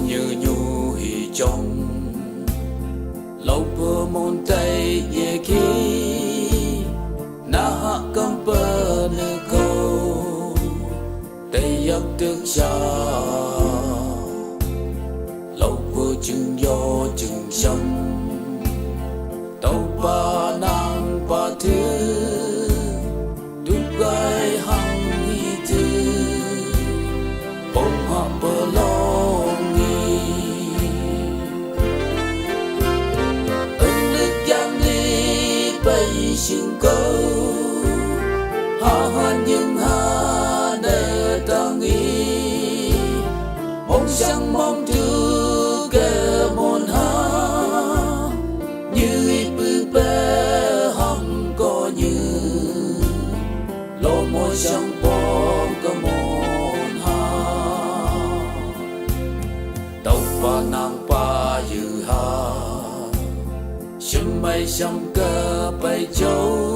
như nhu hi trong lâu bơ môn tay ye khi na hạ cầm bơ nữ câu tay yak tức cha lâu bơ chừng yo chừng sông tàu ba nàng ba thứ đúc gai hăng hi tư bông hạ bơ long nghi ưng lực giang ly bay xin câu hạ hoan nhưng hạ nề ta nghi mong sang mong thứ kẻ môn hạ như bư bê hằng có như lô môi sang bóng có môn hạ tàu ba nàng ba dư hạ sâm mây sâm cơ bay châu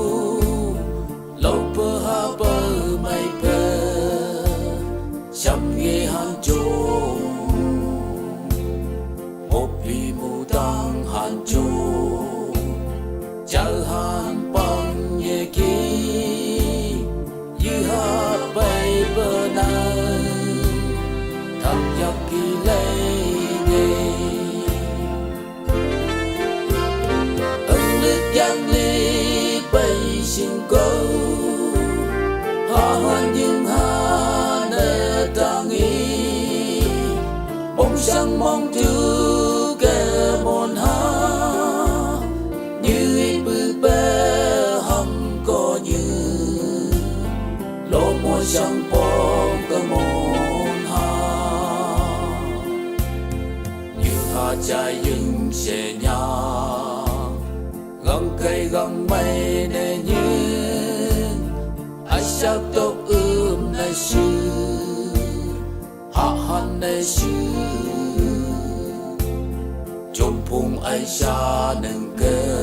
lâu bơ ha bơ mây bê sâm nghe han châu một vì mù tăng han châu chở han bằng ye ki như ha bay bơ na thắp giặc kỳ lây nghề ưng lực giang ly bay xin câu hạ hoan nhưng hạ nề ta nghi bóng sáng mong thứ kẻ môn hạ như bư bê hầm có như lỗ môi sáng bóng có môn hạ như hạ trái dừng xe nhà găng cây găng mây nề như ai sao tốt này sư hạ han này sư chôm phùng ai xa nâng cơ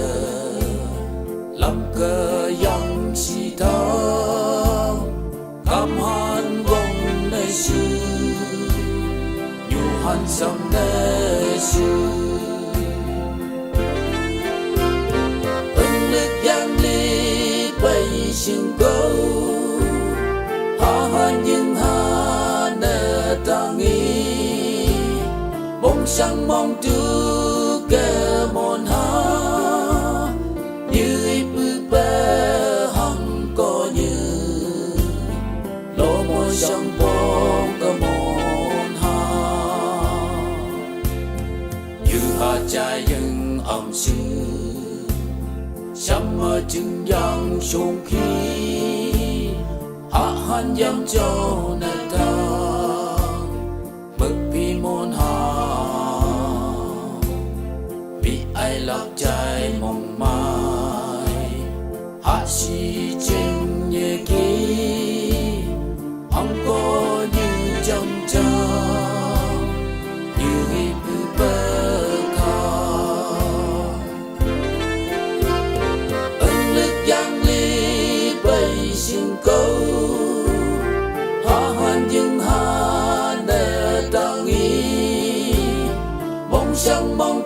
làm cơ yang si thao cam han gong này sư nhu han sam này sư ưng lực giang ly bay xin câu hạ hoan nhưng hạ nề ta nghi bóng sáng mong thứ kẻ môn hạ như bư bê hằng có như lỗ môi sáng bóng có môn hạ như hạ trái những âm sư sắm mơ chừng giang xuống khi hạ han giang châu nè ta bực vì môn hạ vì ai lạc trái mong mai hạ si trên nhẹ ký hằng có như trong trang như vì bư bơ ca ưng lực giang ly bay xin câu hạ hoan nhưng hạ nề ta nghi bóng sáng mong